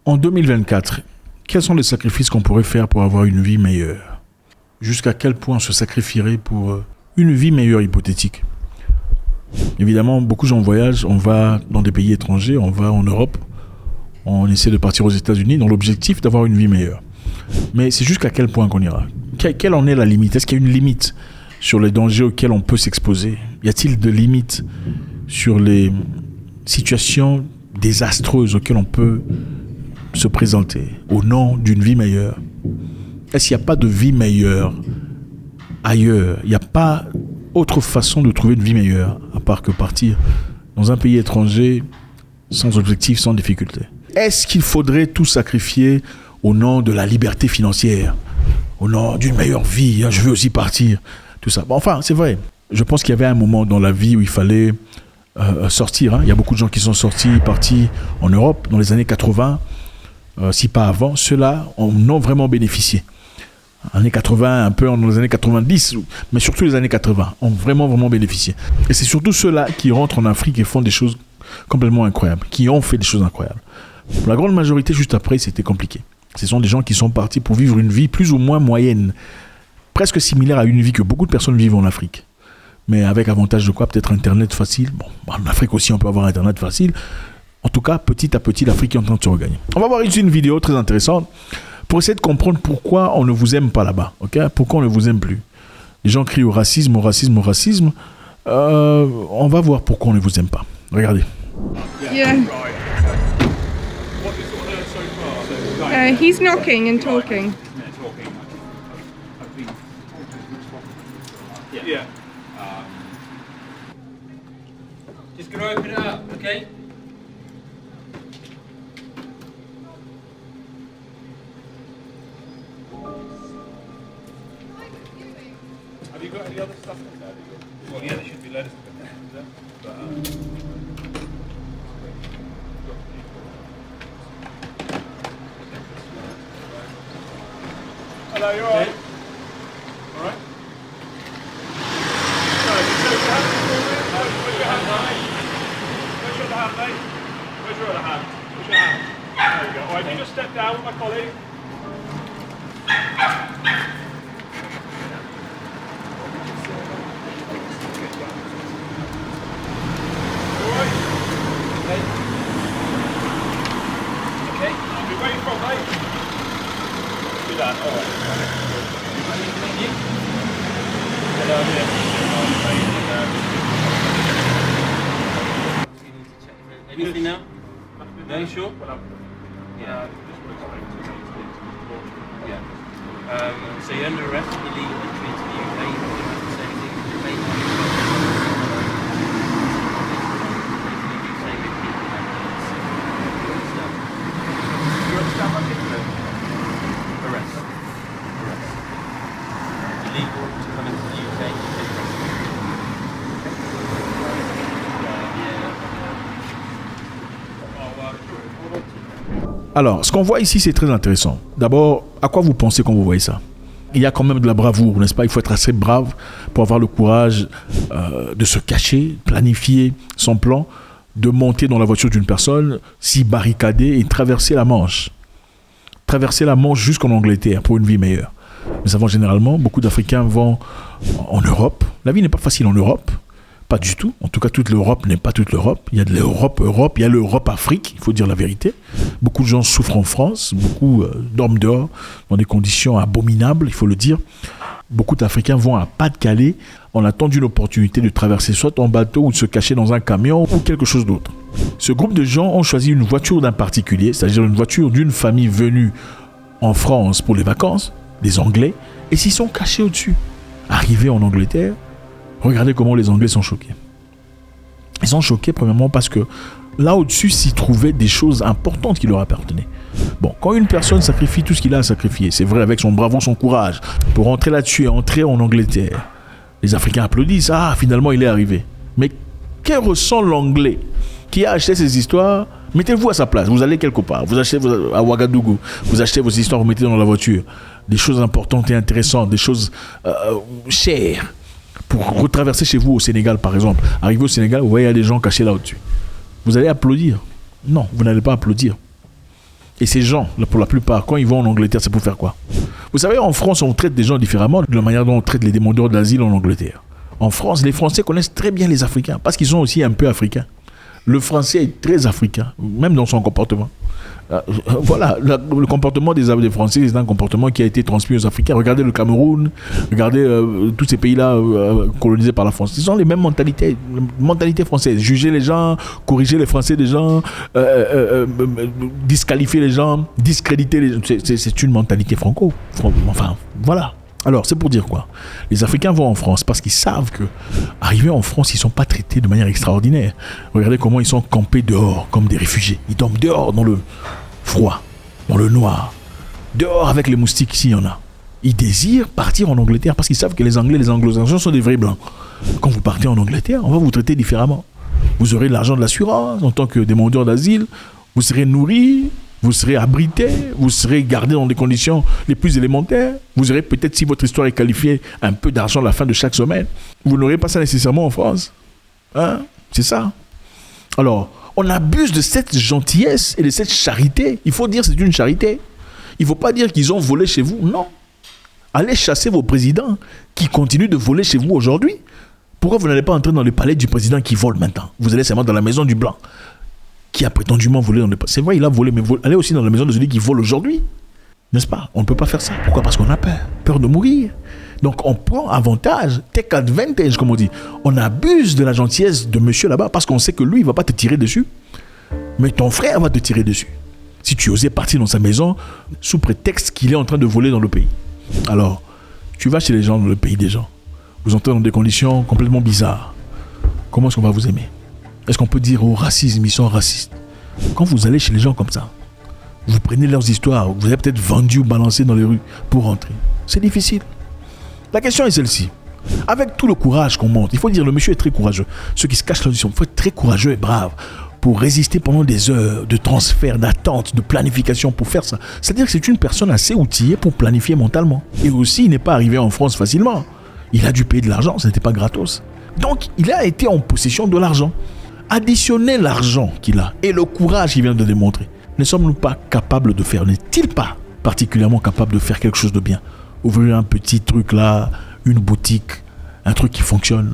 En 2024, quels sont les sacrifices qu'on pourrait faire pour avoir une vie meilleure? Jusqu'à quel point on se sacrifierait pour une vie meilleure hypothétique? Évidemment, beaucoup de gens voyagent, on va dans des pays étrangers, on va en Europe, on essaie de partir aux États-Unis dans l'objectif d'avoir une vie meilleure. Mais c'est jusqu'à quel point qu'on ira? Quelle en est la limite? Est-ce qu'il y a une limite sur les dangers auxquels on peut s'exposer? Y a-t-il de limites sur les situations désastreuses auxquelles on peut se présenter au nom d'une vie meilleure? Est-ce qu'il n'y a pas de vie meilleure ailleurs? Il n'y a pas autre façon de trouver une vie meilleure à part que partir dans un pays étranger sans objectif, sans difficulté? Est-ce qu'il faudrait tout sacrifier au nom de la liberté financière, au nom d'une meilleure vie? Je veux aussi partir, tout ça. Bon, enfin, c'est vrai. Je pense qu'il y avait un moment dans la vie où il fallait sortir. Il y a beaucoup de gens qui sont partis en Europe dans les années 80, si pas avant. Ceux-là en ont vraiment bénéficié. Années 80, un peu dans les années 90, mais surtout les années 80, ont vraiment bénéficié. Et c'est surtout ceux-là qui rentrent en Afrique et font des choses complètement incroyables, qui ont fait des choses incroyables. Pour la grande majorité, juste après, c'était compliqué. Ce sont des gens qui sont partis pour vivre une vie plus ou moins moyenne, presque similaire à une vie que beaucoup de personnes vivent en Afrique. Mais avec avantage de quoi? Peut-être Internet facile. Bon, en Afrique aussi, on peut avoir Internet facile. En tout cas, petit à petit, l'Afrique est en train de se regagner. On va voir ici une vidéo très intéressante pour essayer de comprendre pourquoi on ne vous aime pas là-bas. Okay? Pourquoi on ne vous aime plus? Les gens crient au racisme, au racisme, au racisme. On va voir pourquoi on ne vous aime pas. Regardez. Yeah. He's knocking and talking. Yeah. Just gonna open it up, okay? Have you got any other stuff in there? Well, yeah, there should be loads of stuff in there. Hello, you alright? Alright? Where's your hand, mate? Where's your other hand, mate? Where's your other hand? Where's your hand? There you go. Alright, you just step down with my colleague. Alright? Okay. Okay. Where are you from, mate? Do that. Alright. Hello, anything now? No, you sure? Yeah. Yeah. So you're under arrest for illegal entry into the UK. You don't have to say anything. You understand what it is? Arrest. Illegal to come into the UK. Alors, ce qu'on voit ici, c'est très intéressant. D'abord, à quoi vous pensez quand vous voyez ça? Il y a quand même de la bravoure, n'est-ce pas? Il faut être assez brave pour avoir le courage de se cacher, planifier son plan, de monter dans la voiture d'une personne, s'y barricader et traverser la Manche. Traverser la Manche jusqu'en Angleterre pour une vie meilleure. Nous savons généralement, beaucoup d'Africains vont en Europe. La vie n'est pas facile en Europe. Pas du tout. En tout cas, toute l'Europe n'est pas toute l'Europe. Il y a de l'Europe, il y a l'Europe-Afrique, il faut dire la vérité. Beaucoup de gens souffrent en France, beaucoup dorment dehors dans des conditions abominables, il faut le dire. Beaucoup d'Africains vont à Pas-de-Calais en attendant une opportunité de traverser soit en bateau ou de se cacher dans un camion ou quelque chose d'autre. Ce groupe de gens ont choisi une voiture d'un particulier, c'est-à-dire une voiture d'une famille venue en France pour les vacances, des Anglais, et s'y sont cachés au-dessus. Arrivés en Angleterre, regardez comment les Anglais sont choqués. Ils sont choqués premièrement parce que là au-dessus s'y trouvaient des choses importantes qui leur appartenaient. Bon, quand une personne sacrifie tout ce qu'il a à sacrifier, c'est vrai, avec son bravoure, son courage, pour entrer là-dessus et entrer en Angleterre, les Africains applaudissent, ah, finalement il est arrivé. Mais que ressent l'Anglais qui a acheté ces histoires? Mettez-vous à sa place, vous allez quelque part, vous achetez à Ouagadougou, vous achetez vos histoires, vous mettez dans la voiture, des choses importantes et intéressantes, des choses chères. Pour retraverser chez vous au Sénégal, par exemple, arriver au Sénégal, vous voyez, il y a des gens cachés là au-dessus. Vous allez applaudir? Non, vous n'allez pas applaudir. Et ces gens, pour la plupart, quand ils vont en Angleterre, c'est pour faire quoi? Vous savez, en France, on traite des gens différemment de la manière dont on traite les demandeurs d'asile en Angleterre. En France, les Français connaissent très bien les Africains parce qu'ils sont aussi un peu africains. Le Français est très africain, même dans son comportement. Voilà, le comportement des Français, c'est un comportement qui a été transmis aux Africains. Regardez le Cameroun, regardez tous ces pays-là colonisés par la France. Ils ont les mêmes mentalités françaises. Juger les gens, corriger les Français des gens, disqualifier les gens, discréditer les gens. C'est une mentalité franco. Enfin, voilà. Alors, c'est pour dire quoi? Les Africains vont en France parce qu'ils savent que, arrivés en France, ils ne sont pas traités de manière extraordinaire. Regardez comment ils sont campés dehors, comme des réfugiés. Ils dorment dehors, dans le froid, dans le noir. Dehors avec les moustiques, s'il y en a. Ils désirent partir en Angleterre parce qu'ils savent que les Anglais, les Anglo-Saxons sont des vrais blancs. Quand vous partez en Angleterre, on va vous traiter différemment. Vous aurez de l'argent de l'assurance en tant que demandeur d'asile. Vous serez nourris. Vous serez abrité, vous serez gardé dans des conditions les plus élémentaires. Vous aurez peut-être, si votre histoire est qualifiée, un peu d'argent à la fin de chaque semaine. Vous n'aurez pas ça nécessairement en France. Hein? C'est ça. Alors, on abuse de cette gentillesse et de cette charité. Il faut dire que c'est une charité. Il ne faut pas dire qu'ils ont volé chez vous. Non. Allez chasser vos présidents qui continuent de voler chez vous aujourd'hui. Pourquoi vous n'allez pas entrer dans le palais du président qui vole maintenant? Vous allez seulement dans la maison du blanc, qui a prétendument volé dans le passé. C'est vrai, il a volé, mais allez aussi dans la maison de celui qui vole aujourd'hui. N'est-ce pas? On ne peut pas faire ça. Pourquoi? Parce qu'on a peur. Peur de mourir. Donc on prend avantage, take advantage, comme on dit. On abuse de la gentillesse de monsieur là-bas parce qu'on sait que lui, il ne va pas te tirer dessus. Mais ton frère va te tirer dessus. Si tu osais partir dans sa maison sous prétexte qu'il est en train de voler dans le pays. Alors, tu vas chez les gens dans le pays des gens. Vous entrez dans des conditions complètement bizarres. Comment est-ce qu'on va vous aimer? Est-ce qu'on peut dire au racisme, ils sont racistes? Quand vous allez chez les gens comme ça, vous prenez leurs histoires, vous avez peut-être vendu ou balancé dans les rues pour rentrer. C'est difficile. La question est celle-ci. Avec tout le courage qu'on montre, il faut dire le monsieur est très courageux. Ceux qui se cachent là-dessus, il faut être très courageux et brave pour résister pendant des heures de transfert, d'attente, de planification pour faire ça. C'est-à-dire que c'est une personne assez outillée pour planifier mentalement. Et aussi, il n'est pas arrivé en France facilement. Il a dû payer de l'argent, ce n'était pas gratos. Donc, il a été en possession de l'argent. Additionnez l'argent qu'il a et le courage qu'il vient de démontrer. Ne sommes-nous pas capables de faire? N'est-il pas particulièrement capable de faire quelque chose de bien? Ouvrir un petit truc là, une boutique, un truc qui fonctionne,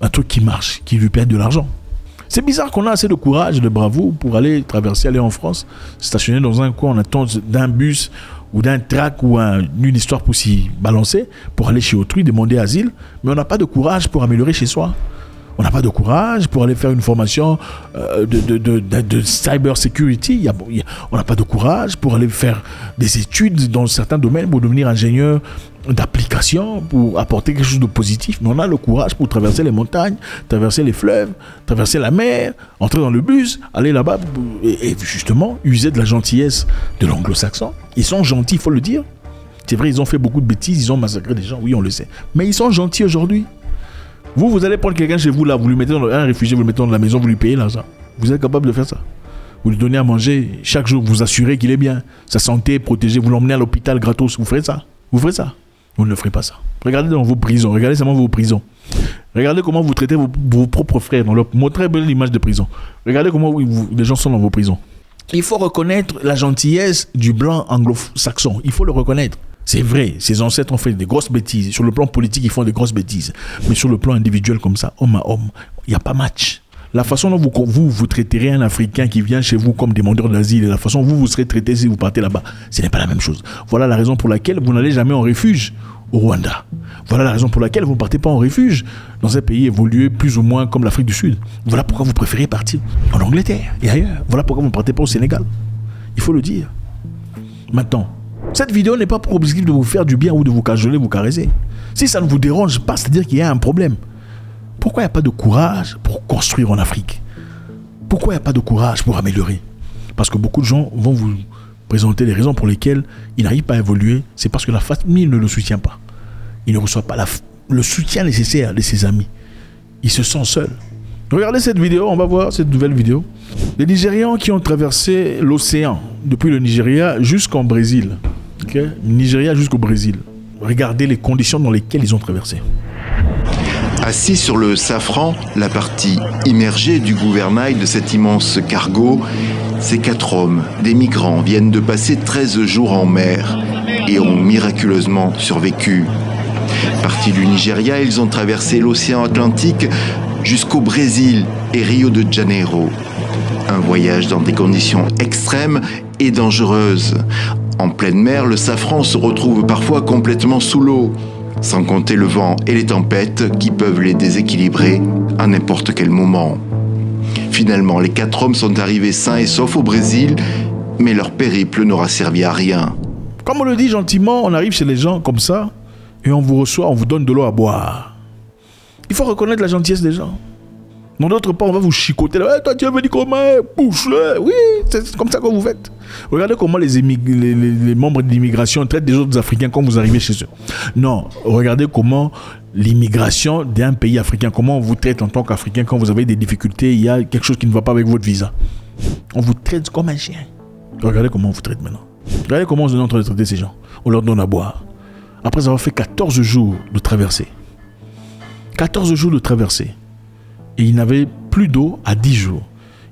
un truc qui marche, qui lui perd de l'argent. C'est bizarre qu'on a assez de courage et de bravoure pour aller traverser, aller en France, stationner dans un coin en attente d'un bus ou d'un track ou une histoire pour s'y balancer, pour aller chez autrui, demander asile, mais on n'a pas de courage pour améliorer chez soi. On n'a pas de courage pour aller faire une formation de cyber security. On n'a pas de courage pour aller faire des études dans certains domaines pour devenir ingénieur d'application, pour apporter quelque chose de positif. Mais on a le courage pour traverser les montagnes, traverser les fleuves, traverser la mer, entrer dans le bus, aller là-bas et justement user de la gentillesse de l'anglo-saxon. Ils sont gentils, il faut le dire. C'est vrai, ils ont fait beaucoup de bêtises, ils ont massacré des gens, oui, on le sait. Mais ils sont gentils aujourd'hui. Vous allez prendre quelqu'un chez vous là, vous lui mettez un réfugié, vous le mettez dans la maison, vous lui payez l'argent. Vous êtes capable de faire ça? Vous lui donnez à manger chaque jour, vous assurez qu'il est bien, sa santé est protégée, vous l'emmenez à l'hôpital gratos, vous ferez ça? Vous ferez ça? Vous ne le ferez pas ça. Regardez dans vos prisons, regardez seulement vos prisons. Regardez comment vous traitez vos propres frères. Montrez bien l'image de prison. Regardez comment les gens sont dans vos prisons. Il faut reconnaître la gentillesse du blanc anglo-saxon. Il faut le reconnaître. C'est vrai, ses ancêtres ont fait des grosses bêtises. Sur le plan politique, ils font des grosses bêtises. Mais sur le plan individuel comme ça, homme à homme, il n'y a pas match. La façon dont vous traiterez un Africain qui vient chez vous comme demandeur d'asile et la façon dont vous serez traité si vous partez là-bas, ce n'est pas la même chose. Voilà la raison pour laquelle vous n'allez jamais en refuge au Rwanda. Voilà la raison pour laquelle vous ne partez pas en refuge dans un pays évolué plus ou moins comme l'Afrique du Sud. Voilà pourquoi vous préférez partir en Angleterre et ailleurs. Voilà pourquoi vous ne partez pas au Sénégal. Il faut le dire. Maintenant, cette vidéo n'est pas pour objectif de vous faire du bien ou de vous cajoler, vous caresser. Si ça ne vous dérange pas, c'est-à-dire qu'il y a un problème. Pourquoi il n'y a pas de courage pour construire en Afrique? Pourquoi il n'y a pas de courage pour améliorer? Parce que beaucoup de gens vont vous présenter les raisons pour lesquelles ils n'arrivent pas à évoluer. C'est parce que la famille ne le soutient pas. Il ne reçoit pas le soutien nécessaire de ses amis. Il se sent seul. Regardez cette vidéo, on va voir cette nouvelle vidéo. Les Nigérians qui ont traversé l'océan depuis le Nigeria jusqu'au Brésil. Okay? Nigeria jusqu'au Brésil. Regardez les conditions dans lesquelles ils ont traversé. Assis sur le safran, la partie immergée du gouvernail de cet immense cargo, ces 4 hommes, des migrants, viennent de passer 13 jours en mer et ont miraculeusement survécu. Partis du Nigeria, ils ont traversé l'océan Atlantique jusqu'au Brésil et Rio de Janeiro. Un voyage dans des conditions extrêmes et dangereuses. En pleine mer, le safran se retrouve parfois complètement sous l'eau, sans compter le vent et les tempêtes qui peuvent les déséquilibrer à n'importe quel moment. Finalement, les 4 hommes sont arrivés sains et saufs au Brésil, mais leur périple n'aura servi à rien. Comme on le dit gentiment, on arrive chez les gens comme ça et on vous reçoit, on vous donne de l'eau à boire. Il faut reconnaître la gentillesse des gens. Dans d'autres pas, on va vous chicoter. Hey, toi, tu es venu comment? Bouche-le. Oui, c'est comme ça que vous faites. Regardez comment les membres de l'immigration traitent des autres Africains quand vous arrivez chez eux. Non, regardez comment l'immigration d'un pays africain, comment on vous traite en tant qu'Africain quand vous avez des difficultés, il y a quelque chose qui ne va pas avec votre visa. On vous traite comme un chien. Regardez comment on vous traite maintenant. Regardez comment on est en train de traiter ces gens. On leur donne à boire. Après avoir fait 14 jours de traversée. 14 jours de traversée. Et ils n'avaient plus d'eau à 10 jours.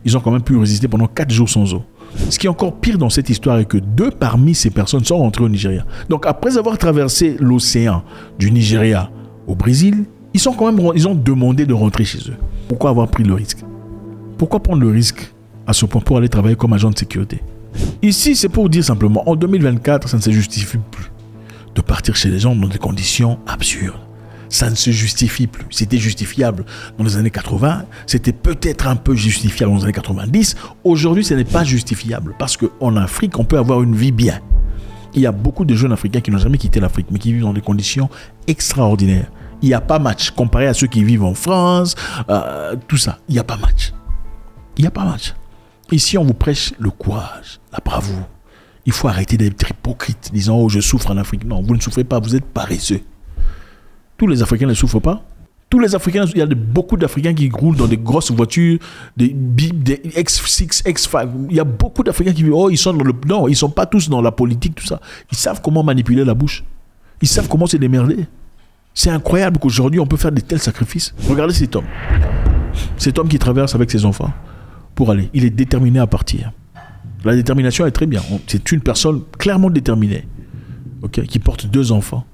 Ils ont quand même pu résister pendant 4 jours sans eau. Ce qui est encore pire dans cette histoire est que 2 parmi ces personnes sont rentrées au Nigeria. Donc après avoir traversé l'océan du Nigeria au Brésil, ils ont demandé de rentrer chez eux. Pourquoi avoir pris le risque? Pourquoi prendre le risque à ce point pour aller travailler comme agent de sécurité? Ici, c'est pour dire simplement, en 2024, ça ne se justifie plus de partir chez les gens dans des conditions absurdes. Ça ne se justifie plus. C'était justifiable dans les années 80. C'était peut-être un peu justifiable dans les années 90. Aujourd'hui, ce n'est pas justifiable. Parce qu'en Afrique, on peut avoir une vie bien. Il y a beaucoup de jeunes Africains qui n'ont jamais quitté l'Afrique, mais qui vivent dans des conditions extraordinaires. Il n'y a pas match. Comparé à ceux qui vivent en France, tout ça. Il n'y a pas match. Il n'y a pas match. Ici, on vous prêche le courage, la bravoure. Il faut arrêter d'être hypocrite, disant « Oh, je souffre en Afrique ». Non, vous ne souffrez pas, vous êtes paresseux. Tous les Africains ne souffrent pas. Tous les Africains, il y a beaucoup d'Africains qui roulent dans des grosses voitures, des X6, X5. Il y a beaucoup d'Africains qui disent, oh, ils sont dans le... Non, ils ne sont pas tous dans la politique, tout ça. Ils savent comment manipuler la bouche. Ils savent comment se démerder. C'est incroyable qu'aujourd'hui, on peut faire de tels sacrifices. Regardez cet homme. Cet homme qui traverse avec ses enfants pour aller. Il est déterminé à partir. La détermination est très bien. C'est une personne clairement déterminée, okay, qui porte 2 enfants.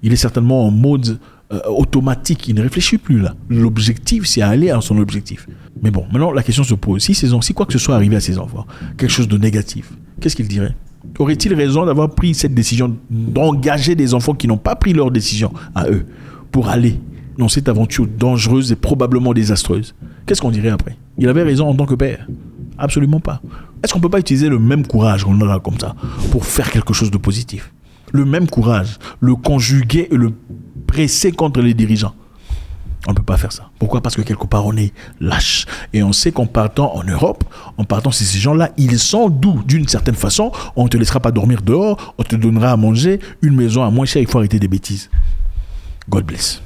Il est certainement en mode automatique. Il ne réfléchit plus là. L'objectif, c'est aller à son objectif. Mais bon, maintenant, la question se pose. Si quoi que ce soit arrivé à ses enfants, quelque chose de négatif, qu'est-ce qu'il dirait? Aurait-il raison d'avoir pris cette décision, d'engager des enfants qui n'ont pas pris leur décision à eux pour aller dans cette aventure dangereuse et probablement désastreuse? Qu'est-ce qu'on dirait après? Il avait raison en tant que père? Absolument pas. Est-ce qu'on ne peut pas utiliser le même courage qu'on a comme ça pour faire quelque chose de positif? Le même courage, le conjuguer et le presser contre les dirigeants. On ne peut pas faire ça. Pourquoi? Parce que quelque part, on est lâche. Et on sait qu'en partant en Europe, en partant chez ces gens-là, ils sont doux d'une certaine façon. On ne te laissera pas dormir dehors, on te donnera à manger, une maison à moins cher, il faut arrêter des bêtises. God bless.